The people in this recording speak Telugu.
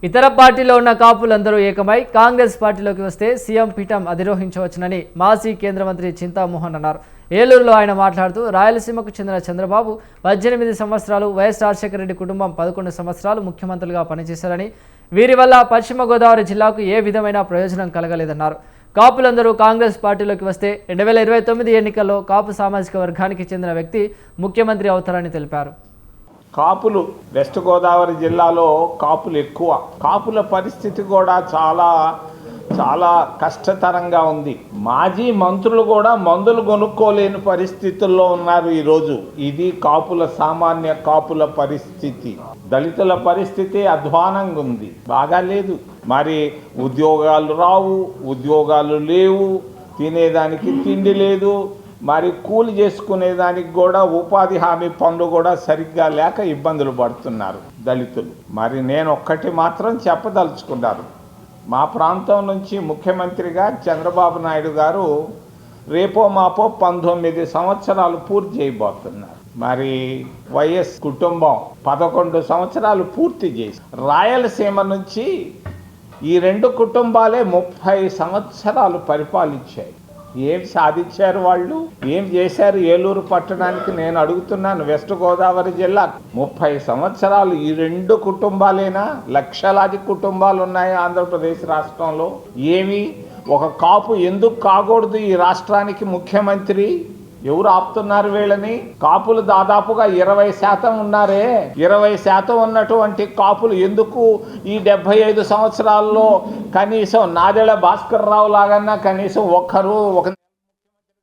ఇతర పార్టీలో ఉన్న కాపులందరూ ఏకమై కాంగ్రెస్ పార్టీలోకి వస్తే సీఎం పీఠం అధిరోహించవచ్చునని మాజీ కేంద్ర మంత్రి చింతామోహన్ అన్నారు. ఏలూరులో ఆయన మాట్లాడుతూ రాయలసీమకు చెందిన చంద్రబాబు 18 సంవత్సరాలు, వైఎస్ రాజశేఖర రెడ్డి కుటుంబం 11 సంవత్సరాలు ముఖ్యమంత్రులుగా పనిచేశారని, వీరి వల్ల పశ్చిమ గోదావరి జిల్లాకు ఏ విధమైన ప్రయోజనం కలగలేదన్నారు. కాపులందరూ కాంగ్రెస్ పార్టీలోకి వస్తే 2029 ఎన్నికల్లో కాపు సామాజిక వర్గానికి చెందిన వ్యక్తి ముఖ్యమంత్రి అవుతారని తెలిపారు. కాపులు వెస్ట్ గోదావరి జిల్లాలో కాపులు ఎక్కువ. కాపుల పరిస్థితి కూడా చాలా కష్టతరంగా ఉంది. మాజీ మంత్రులు కూడా మందులు కొనుక్కోలేని పరిస్థితుల్లో ఉన్నారు ఈరోజు. ఇది సామాన్య కాపుల పరిస్థితి. దళితుల పరిస్థితి అధ్వానంగా ఉంది, బాగాలేదు. మరి ఉద్యోగాలు రావు, ఉద్యోగాలు లేవు, తినేదానికి తిండి లేదు, మరి కూలి చేసుకునేదానికి కూడా ఉపాధి హామీ పనులు కూడా సరిగ్గా లేక ఇబ్బందులు పడుతున్నారు దళితులు. మరి నేను ఒక్కటి మాత్రం చెప్పదలుచుకున్నాను. మా ప్రాంతం నుంచి ముఖ్యమంత్రిగా చంద్రబాబు నాయుడు గారు రేపో మాపో 19 సంవత్సరాలు పూర్తి చేయబోతున్నారు. మరి వైఎస్ కుటుంబం 11 సంవత్సరాలు పూర్తి చేసి, రాయలసీమ నుంచి ఈ 2 కుటుంబాలే 30 సంవత్సరాలు పరిపాలించాయి. ఏం సాధించారు వాళ్ళు? ఏం చేశారు ఏలూరు పట్టణానికి? నేను అడుగుతున్నాను. వెస్ట్ గోదావరి జిల్లా 30 సంవత్సరాలు ఈ 2 కుటుంబాలేనా? లక్షలాది కుటుంబాలు ఉన్నాయి ఆంధ్రప్రదేశ్ రాష్ట్రంలో. ఏమి ఒక కాపు ఎందుకు కాకూడదు ఈ రాష్ట్రానికి ముఖ్యమంత్రి? ఎవరు ఆపుతున్నారు వీళ్ళని? కాపులు దాదాపుగా 20% ఉన్నారే. 20% ఉన్నటువంటి కాపులు ఎందుకు ఈ 75 సంవత్సరాల్లో కనీసం నాదెళ్ల భాస్కర్ రావు లాగన్నా కనీసం ఒక్కరు